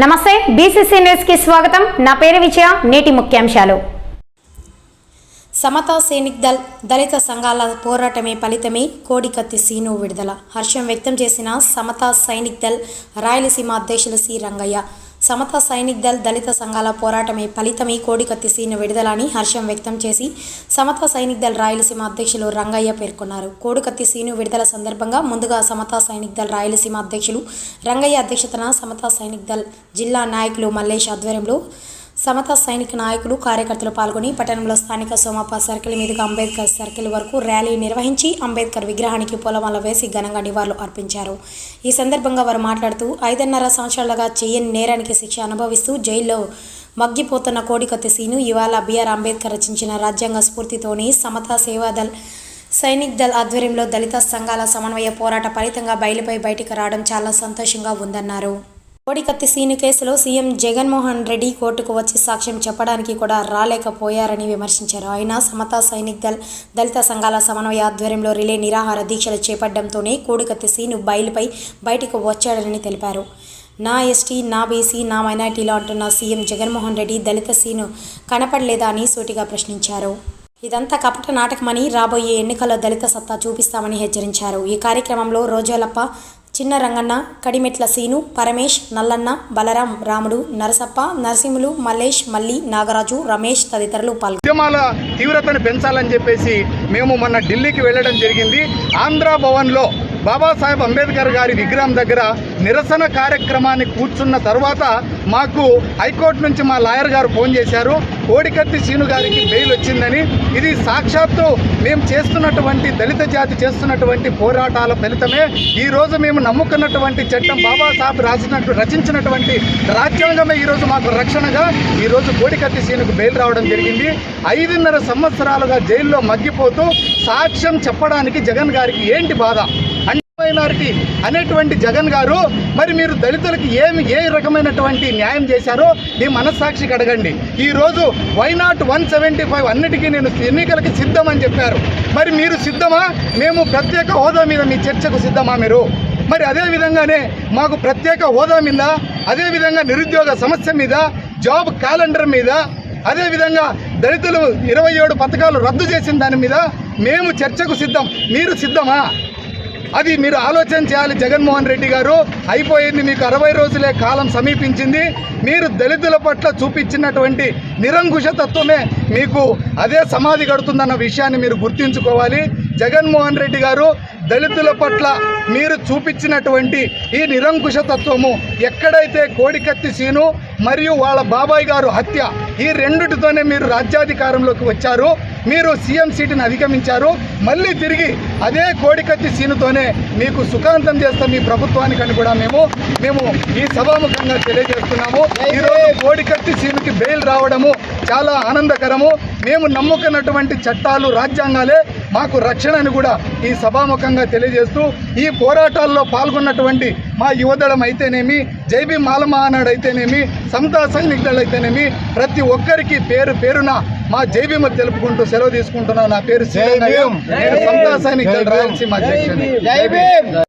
నమస్తే BCC news కి స్వాగతం। నా పేరు విజయ। నేటి ముఖ్యాంశాలు। సమతా సైనిక్ దళ్ దళిత సంఘాల పోరాటమే ఫలితమే కోడికత్తి సీను విడుదల హర్షం వ్యక్తం చేసిన సమతా సైనిక్ దళ్ రాయలసీమ అధ్యక్షులు సి రంగయ్య। సమతా సైనిక్ దళ్ దళిత సంఘాల పోరాటమే ఫలితమే కోడికత్తి సీను విడుదల అని హర్షం వ్యక్తం చేసి సమతా సైనిక్ దళ్ రాయలసీమ అధ్యక్షులు రంగయ్య పేర్కొన్నారు। కోడికత్తి సీను విడుదల సందర్భంగా ముందుగా సమతా సైనిక్ దళ్ రాయలసీమ అధ్యక్షులు రంగయ్య అధ్యక్షతన సమతా సైనిక్ దళ్ జిల్లా నాయకులు మల్లేష్ ఆధ్వర్యంలో సమతా సైనిక నాయకులు కార్యకర్తలు పాల్గొని పట్టణంలో స్థానిక సోమాప సర్కిల్ మీదుగా అంబేద్కర్ సర్కిల్ వరకు ర్యాలీ నిర్వహించి అంబేద్కర్ విగ్రహానికి పూలమాల వేసి ఘనంగా నివాళులు అర్పించారు। ఈ సందర్భంగా వారు మాట్లాడుతూ 5.5 సంవత్సరాలుగా చేయని నేరానికి శిక్ష అనుభవిస్తూ జైల్లో మగ్గిపోతున్న కోడికత్తి సీను ఇవాళ బిఆర్ అంబేద్కర్ రచించిన రాజ్యాంగ స్ఫూర్తితోనే సమతా సేవాదళ్ సైనిక్ దళ్ ఆధ్వర్యంలో దళిత సంఘాల సమన్వయ పోరాట ఫలితంగా బయటికి రావడం చాలా సంతోషంగా ఉందన్నారు। కోడికత్తి సీను కేసులో సీఎం జగన్మోహన్ రెడ్డి కోర్టుకు వచ్చి సాక్ష్యం చెప్పడానికి కూడా రాలేకపోయారని విమర్శించారు। అయినా సమతా సైనిక్ దళ్ దళిత సంఘాల సమన్వయ ఆధ్వర్యంలో రిలే నిరాహార దీక్షలు చేపట్టడంతోనే కోడికత్తి సీను బయటకు వచ్చాడని తెలిపారు। నా ఎస్టీ, నా బీసీ, నా మైనార్టీలో అంటున్న సీఎం జగన్మోహన్ రెడ్డి దళిత సీను కనపడలేదా అని సూటిగా ప్రశ్నించారు। ఇదంతా కపట నాటకమని రాబోయే ఎన్నికల్లో దళిత సత్తా చూపిస్తామని హెచ్చరించారు। ఈ కార్యక్రమంలో రోజోలప్ప, చిన్న రంగన్న, కడిమెట్ల సీను, పరమేష్, నల్లన్న, బలరాం, రాముడు, నరసప్ప, నరసింహులు, మల్లేష్, మల్లి, నాగరాజు, రమేష్ తదితరులు పాల్గొన్నారు। ఉద్యమాల తీవ్రతను పెంచాలని చెప్పేసి మేము మొన్న ఢిల్లీకి వెళ్ళడం జరిగింది। ఆంధ్ర భవన్లో బాబాసాహెబ్ అంబేద్కర్ గారి విగ్రహం దగ్గర నిరసన కార్యక్రమాన్ని కూర్చున్న తర్వాత మాకు హైకోర్టు నుంచి మా లాయర్ గారు ఫోన్ చేశారు, కోడికత్తి సీను గారికి బెయిల్ వచ్చిందని। ఇది సాక్షాత్తు మేము చేస్తున్నటువంటి దళిత జాతి చేస్తున్నటువంటి పోరాటాల ఫలితమే। ఈరోజు మేము నమ్ముకున్నటువంటి చట్టం బాబాసాహెబ్ రచించినటువంటి రాజ్యాంగమే ఈరోజు మాకు రక్షణగా ఈరోజు కోడికత్తి సీనుకు బెయిల్ రావడం జరిగింది। 5.5 సంవత్సరాలుగా జైల్లో మగ్గిపోతూ సాక్ష్యం చెప్పడానికి జగన్ గారికి ఏంటి బాధ? మైనారిటీ అనేటువంటి జగన్ గారు మరి మీరు దళితులకి ఏ రకమైనటువంటి న్యాయం చేశారో మీ మనస్సాక్షికి అడగండి। ఈరోజు వైనాట్ 175 అన్నిటికీ నేను ఎన్నికలకి సిద్ధమని చెప్పారు। మరి మీరు సిద్ధమా? మేము ప్రత్యేక హోదా మీద మీ చర్చకు సిద్ధమా మీరు? మరి అదేవిధంగానే మాకు ప్రత్యేక హోదా మీద, అదేవిధంగా నిరుద్యోగ సమస్య మీద, జాబ్ క్యాలెండర్ మీద, అదేవిధంగా దళితులు 27 పథకాలు రద్దు చేసిన దాని మీద మేము చర్చకు సిద్ధం। మీరు సిద్ధమా? అది మీరు ఆలోచన చేయాలి జగన్మోహన్ రెడ్డి గారు। అయిపోయింది, మీకు 60 రోజులే కాలం సమీపించింది। మీరు దళితుల పట్ల చూపించినటువంటి నిరంకుశతత్వమే మీకు అదే సమాధి కడుతుందన్న విషయాన్ని మీరు గుర్తుంచుకోవాలి। జగన్మోహన్ రెడ్డి గారు దళితుల పట్ల మీరు చూపించినటువంటి ఈ నిరంకుశతత్వము ఎక్కడైతే కోడికత్తి సీను మరియు వాళ్ళ బాబాయ్ గారు హత్య, ఈ రెండిటితోనే మీరు రాజ్యాధికారంలోకి వచ్చారు, మీరు సీఎం సీటును అధిగమించారు। మళ్ళీ తిరిగి అదే కోడికత్తి సీనుతోనే మీకు సుఖాంతం చేస్తాం మీ ప్రభుత్వానికని కూడా మేము ఈ సభాముఖంగా తెలియజేస్తున్నాము। ఈరోజు కోడికత్తి సీనుకి బెయిల్ రావడము చాలా ఆనందకరము। మేము నమ్ముకున్నటువంటి చట్టాలు, రాజ్యాంగాలే మాకు రక్షణ అని కూడా ఈ సభాముఖంగా తెలియజేస్తూ ఈ పోరాటాల్లో పాల్గొన్నటువంటి మా యువదళం అయితేనేమి, జైబీ మాల మహానాడు అయితేనేమి, సమతా సైనిక్ దళ్ అయితేనేమి ప్రతి ఒక్కరికి పేరు పేరున మా జైబీమ తెలుపుకుంటూ సెలవు తీసుకుంటున్నాను। నా పేరు సమతా సైనిక్ దళ్ రాయలసీమ అధ్యక్షుడు।